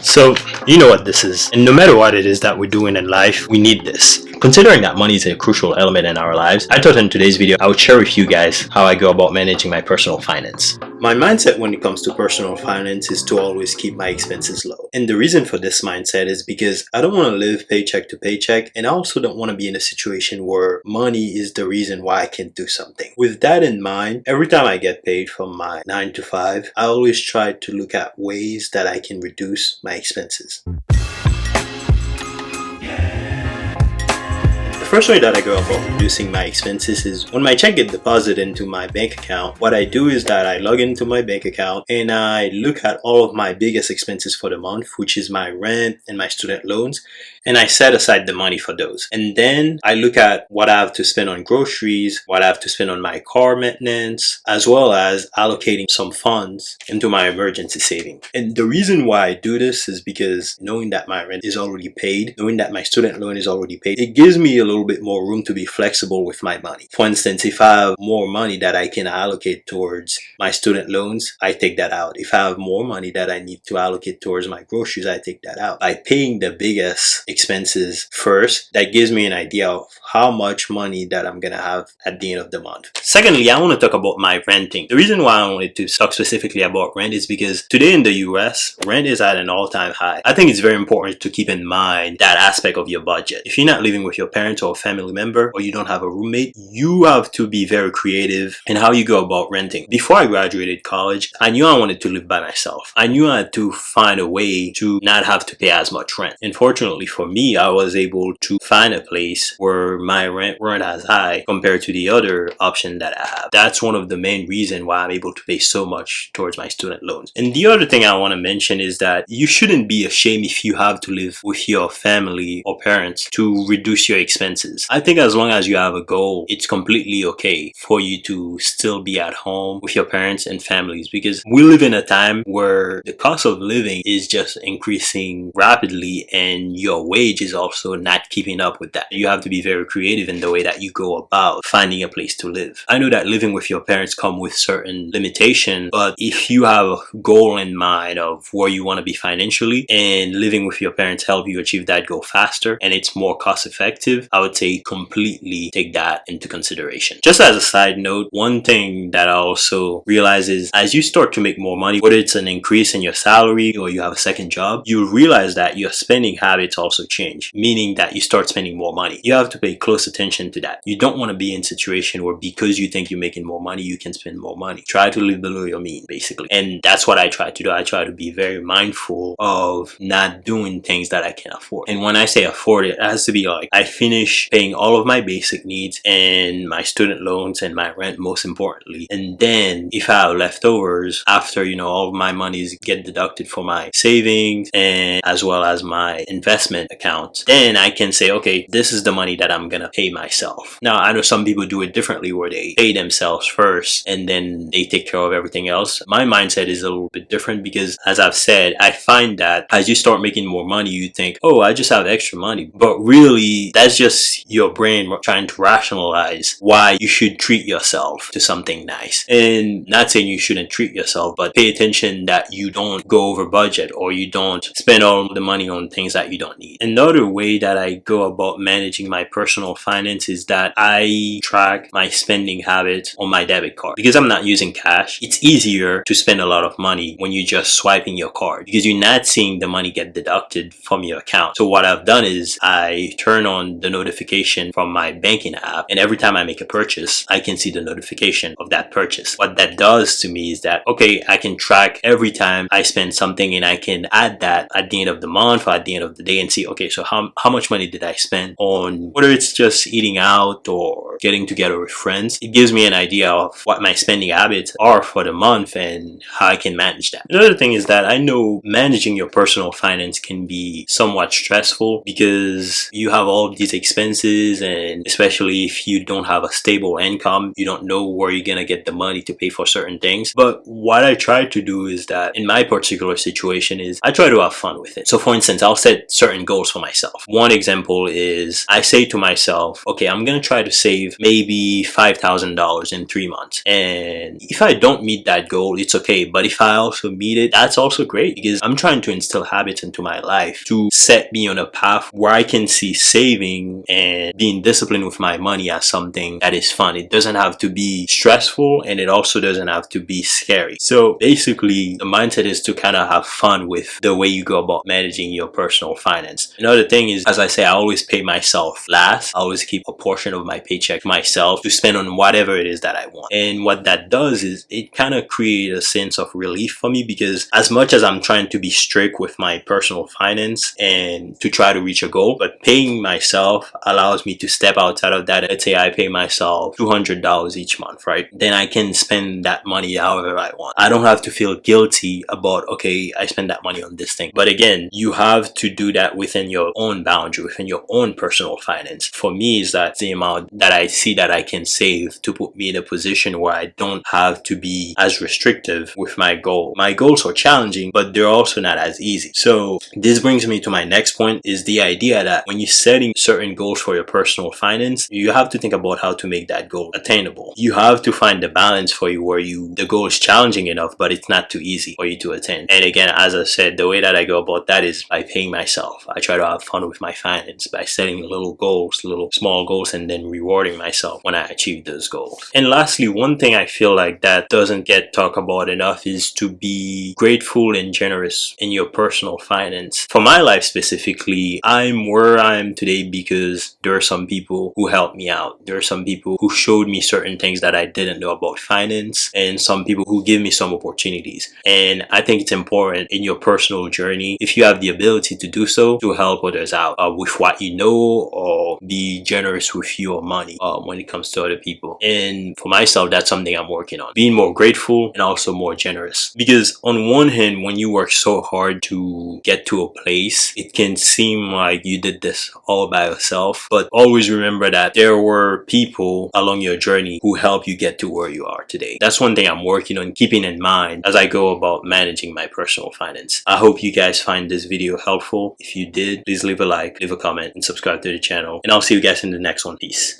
So, you know what this is, and no matter what it is that we're doing in life, we need this. Considering that money is a crucial element in our lives, I thought in today's video I would share with you guys how I go about managing my personal finance. My mindset when it comes to personal finance is to always keep my expenses low. And the reason for this mindset is because I don't want to live paycheck to paycheck, and I also don't want to be in a situation where money is the reason why I can't do something. With that in mind, every time I get paid from my 9 to 5, I always try to look at ways that I can reduce my expenses. The first way that I go about reducing my expenses is when my check gets deposited into my bank account, what I do is that I log into my bank account and I look at all of my biggest expenses for the month, which is my rent and my student loans, and I set aside the money for those. And then I look at what I have to spend on groceries, what I have to spend on my car maintenance, as well as allocating some funds into my emergency saving. And the reason why I do this is because knowing that my rent is already paid, knowing that my student loan is already paid, it gives me a little bit more room to be flexible with my money. For instance, if I have more money that I can allocate towards my student loans, I take that out. If I have more money that I need to allocate towards my groceries, I take that out. By paying the biggest expenses first, that gives me an idea of how much money that I'm gonna have at the end of the month. Secondly, I want to talk about my renting. The reason why I wanted to talk specifically about rent is because today in the US, rent is at an all-time high. I think it's very important to keep in mind that aspect of your budget. If you're not living with your parents or a family member, or you don't have a roommate, you have to be very creative in how you go about renting. Before I graduated college, I knew I wanted to live by myself. I knew I had to find a way to not have to pay as much rent. Unfortunately for me, I was able to find a place where my rent weren't as high compared to the other option that I have. That's one of the main reasons why I'm able to pay so much towards my student loans. And the other thing I want to mention is that you shouldn't be ashamed if you have to live with your family or parents to reduce your expenses. I think as long as you have a goal, it's completely okay for you to still be at home with your parents and families, because we live in a time where the cost of living is just increasing rapidly and your wage is also not keeping up with that. You have to be very creative in the way that you go about finding a place to live. I know that living with your parents come with certain limitations, but if you have a goal in mind of where you want to be financially and living with your parents help you achieve that goal faster and it's more cost effective, I would say completely take that into consideration. Just as a side note, one thing that I also realize is as you start to make more money, whether it's an increase in your salary or you have a second job, you realize that your spending habits also change, meaning that you start spending more money. You have to pay close attention to that. You don't want to be in a situation where because you think you're making more money, you can spend more money. Try to live below your mean, basically. And that's what I try to do. I try to be very mindful of not doing things that I can afford. And when I say afford, it has to be like I finish paying all of my basic needs and my student loans and my rent, most importantly. And then if I have leftovers after, all of my monies get deducted for my savings and as well as my investment accounts, then I can say, okay, this is the money that I'm gonna pay myself. Now, I know some people do it differently where they pay themselves first and then they take care of everything else. My mindset is a little bit different because, as I've said, I find that as you start making more money, you think, oh, I just have extra money. But really, that's just your brain trying to rationalize why you should treat yourself to something nice. And not saying you shouldn't treat yourself, but pay attention that you don't go over budget or you don't spend all the money on things that you don't need. Another way that I go about managing my personal finance is that I track my spending habits on my debit card. Because I'm not using cash, it's easier to spend a lot of money when you're just swiping your card because you're not seeing the money get deducted from your account. So what I've done is I turn on the notification from my banking app, and every time I make a purchase, I can see the notification of that purchase. What that does to me is that, okay, I can track every time I spend something and I can add that at the end of the month or at the end of the day and see, okay, so how much money did I spend on, whether it's just eating out or getting together with friends. It gives me an idea of what my spending habits are for the month and how I can manage that. Another thing is that I know managing your personal finance can be somewhat stressful because you have all of these expenses expenses, and especially if you don't have a stable income, you don't know where you're gonna get the money to pay for certain things. But what I try to do is that in my particular situation is I try to have fun with it. So for instance, I'll set certain goals for myself. One example is I say to myself, okay, I'm gonna try to save maybe $5,000 in 3 months. And if I don't meet that goal, it's okay. But if I also meet it, that's also great, because I'm trying to instill habits into my life to set me on a path where I can see saving and being disciplined with my money as something that is fun. It doesn't have to be stressful, and it also doesn't have to be scary. So basically, the mindset is to kind of have fun with the way you go about managing your personal finance. Another thing is, as I say, I always pay myself last. I always keep a portion of my paycheck myself to spend on whatever it is that I want. And what that does is it kind of creates a sense of relief for me, because as much as I'm trying to be strict with my personal finance and to try to reach a goal, but paying myself allows me to step outside of that. Let's say I pay myself $200 each month, right? Then I can spend that money however I want. I don't have to feel guilty about, okay, I spend that money on this thing. But again, you have to do that within your own boundary, within your own personal finance. For me, is that the amount that I see that I can save to put me in a position where I don't have to be as restrictive with my goal. My goals are challenging, but they're also not as easy. So this brings me to my next point, is the idea that when you're setting certain goals for your personal finance, you have to think about how to make that goal attainable. You have to find the balance for you where the goal is challenging enough, but it's not too easy for you to attain. And again, as I said, the way that I go about that is by paying myself. I try to have fun with my finance by setting little goals, little small goals, and then rewarding myself when I achieve those goals. And lastly, one thing I feel like that doesn't get talked about enough is to be grateful and generous in your personal finance. For my life specifically, I'm where I am today because there are some people who helped me out. There are some people who showed me certain things that I didn't know about finance, and some people who give me some opportunities. And I think it's important in your personal journey, if you have the ability to do so, to help others out with what you know, or be generous with your money when it comes to other people. And for myself, that's something I'm working on, being more grateful and also more generous. Because on one hand, when you work so hard to get to a place, it can seem like you did this all by yourself. But always remember that there were people along your journey who helped you get to where you are today. That's one thing I'm working on keeping in mind as I go about managing my personal finance. I hope you guys find this video helpful. If you did, please leave a like, leave a comment, and subscribe to the channel. And I'll see you guys in the next one. Peace.